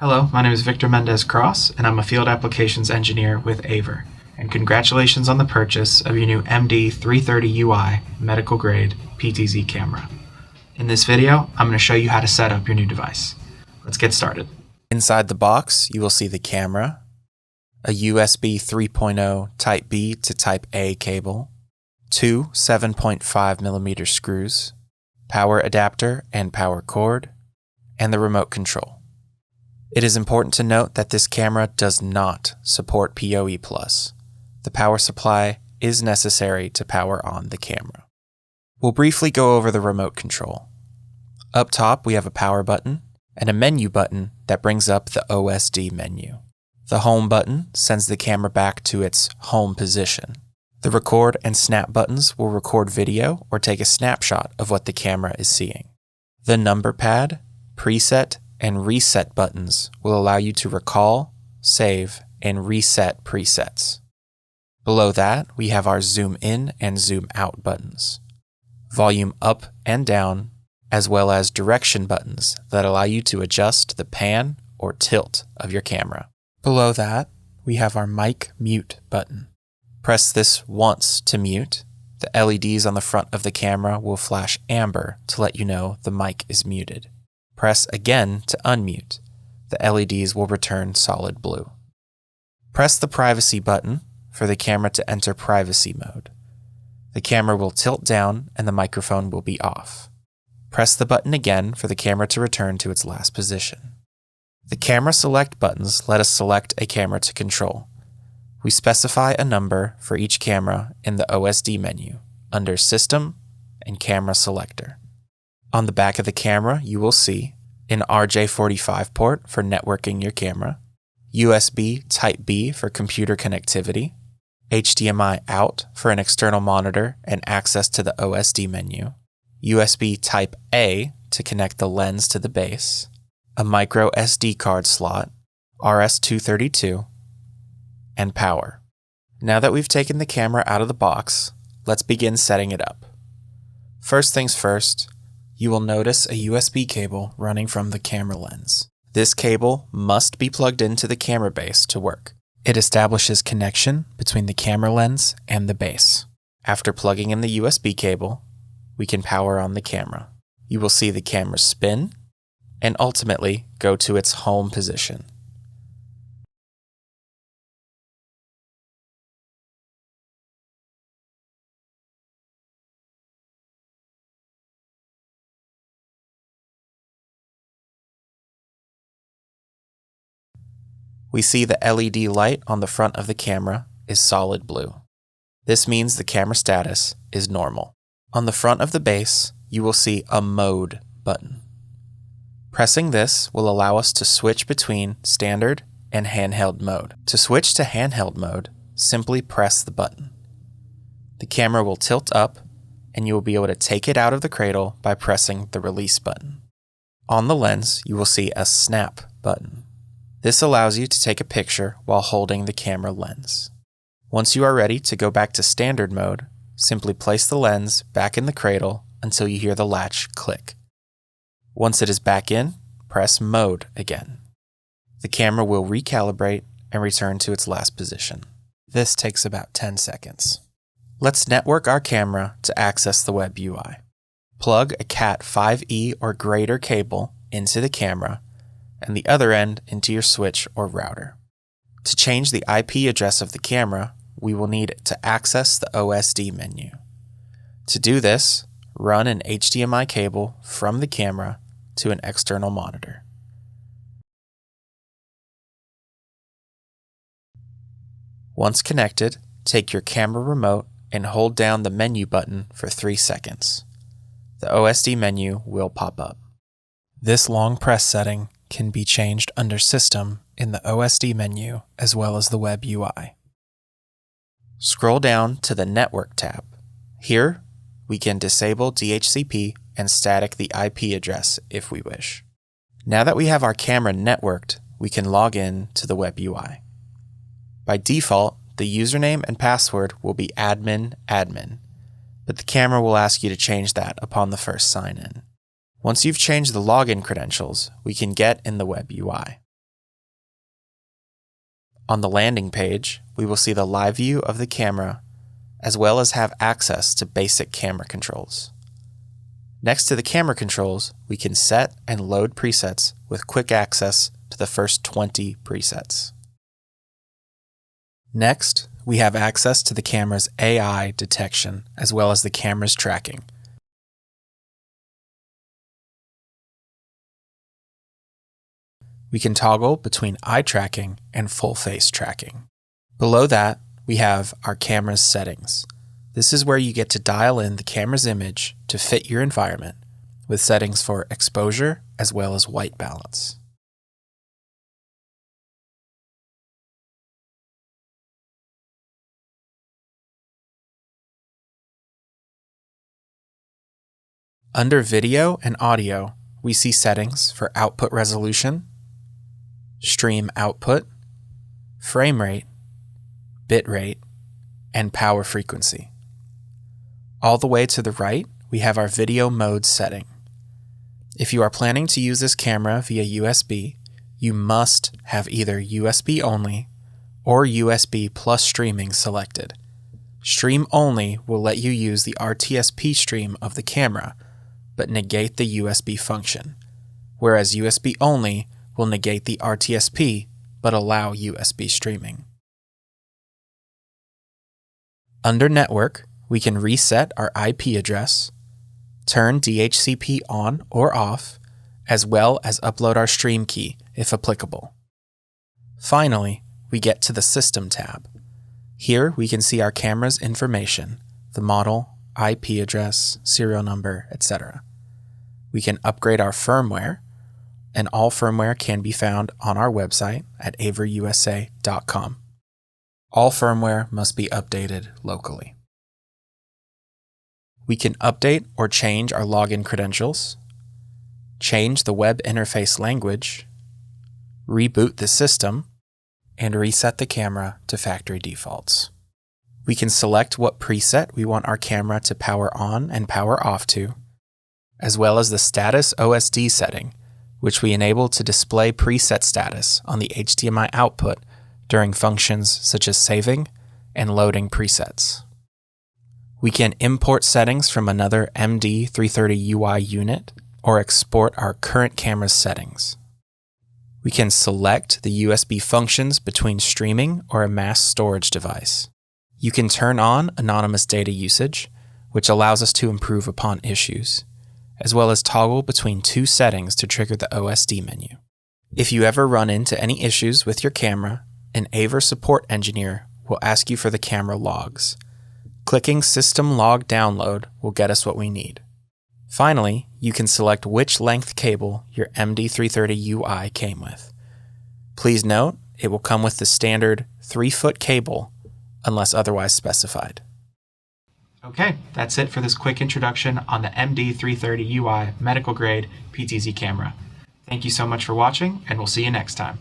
Hello, my name is Victor Mendez-Cross, and I'm a Field Applications Engineer with AVer. And congratulations on the purchase of your new MD330UI medical grade PTZ camera. In this video, I'm going to show you how to set up your new device. Let's get started. Inside the box, you will see the camera, a USB 3.0 Type B to Type A cable, two 7.5mm screws, power adapter and power cord, and the remote control. It is important to note that this camera does not support PoE+. The power supply is necessary to power on the camera. We'll briefly go over the remote control. Up top, we have a power button and a menu button that brings up the OSD menu. The home button sends the camera back to its home position. The record and snap buttons will record video or take a snapshot of what the camera is seeing. The number pad, preset, and reset buttons will allow you to recall, save, and reset presets. Below that, we have our zoom in and zoom out buttons, volume up and down, as well as direction buttons that allow you to adjust the pan or tilt of your camera. Below that, we have our mic mute button. Press this once to mute. The LEDs on the front of the camera will flash amber to let you know the mic is muted. Press again to unmute. The LEDs will return solid blue. Press the privacy button for the camera to enter privacy mode. The camera will tilt down and the microphone will be off. Press the button again for the camera to return to its last position. The camera select buttons let us select a camera to control. We specify a number for each camera in the OSD menu under System and Camera Selector. On the back of the camera, you will see an RJ45 port for networking your camera, USB Type B for computer connectivity, HDMI out for an external monitor and access to the OSD menu, USB Type A to connect the lens to the base, a micro SD card slot, RS-232, and power. Now that we've taken the camera out of the box, let's begin setting it up. First things first, you will notice a USB cable running from the camera lens. This cable must be plugged into the camera base to work. It establishes connection between the camera lens and the base. After plugging in the USB cable, we can power on the camera. You will see the camera spin and ultimately go to its home position. We see the LED light on the front of the camera is solid blue. This means the camera status is normal. On the front of the base, you will see a Mode button. Pressing this will allow us to switch between standard and handheld mode. To switch to handheld mode, simply press the button. The camera will tilt up, and you will be able to take it out of the cradle by pressing the release button. On the lens, you will see a Snap button. This allows you to take a picture while holding the camera lens. Once you are ready to go back to standard mode, simply place the lens back in the cradle until you hear the latch click. Once it is back in, press Mode again. The camera will recalibrate and return to its last position. This takes about 10 seconds. Let's network our camera to access the web UI. Plug a Cat 5e or greater cable into the camera and the other end into your switch or router. To change the IP address of the camera, we will need to access the OSD menu. To do this, run an HDMI cable from the camera to an external monitor. Once connected, take your camera remote and hold down the menu button for 3 seconds. The OSD menu will pop up. This long press setting can be changed under System in the OSD menu as well as the web UI. Scroll down to the Network tab. Here, we can disable DHCP and static the IP address if we wish. Now that we have our camera networked, we can log in to the web UI. By default, the username and password will be admin, but the camera will ask you to change that upon the first sign-in. Once you've changed the login credentials, we can get in the web UI. On the landing page, we will see the live view of the camera, as well as have access to basic camera controls. Next to the camera controls, we can set and load presets with quick access to the first 20 presets. Next, we have access to the camera's AI detection, as well as the camera's tracking. We can toggle between eye tracking and full face tracking. Below that, we have our camera's settings. This is where you get to dial in the camera's image to fit your environment, with settings for exposure as well as white balance. Under video and audio, we see settings for output resolution, stream output, frame rate, bit rate, and power frequency. All the way to the right, we have our video mode setting. If you are planning to use this camera via USB, you must have either USB only or USB plus streaming selected. Stream only will let you use the RTSP stream of the camera, but negate the USB function, whereas USB only will negate the RTSP but allow USB streaming. Under Network, we can reset our IP address, turn DHCP on or off, as well as upload our stream key if applicable. Finally, we get to the System tab. Here we can see our camera's information, the model, IP address, serial number, etc. We can upgrade our firmware, and all firmware can be found on our website at AVerUSA.com. All firmware must be updated locally. We can update or change our login credentials, change the web interface language, reboot the system, and reset the camera to factory defaults. We can select what preset we want our camera to power on and power off to, as well as the status OSD setting, which we enable to display preset status on the HDMI output during functions such as saving and loading presets. We can import settings from another MD330UI unit or export our current camera's settings. We can select the USB functions between streaming or a mass storage device. You can turn on anonymous data usage, which allows us to improve upon issues, as well as toggle between two settings to trigger the OSD menu. If you ever run into any issues with your camera, an AVer support engineer will ask you for the camera logs. Clicking System Log Download will get us what we need. Finally, you can select which length cable your MD330UI came with. Please note, it will come with the standard 3-foot cable unless otherwise specified. Okay, that's it for this quick introduction on the MD330UI medical grade PTZ camera. Thank you so much for watching, and we'll see you next time.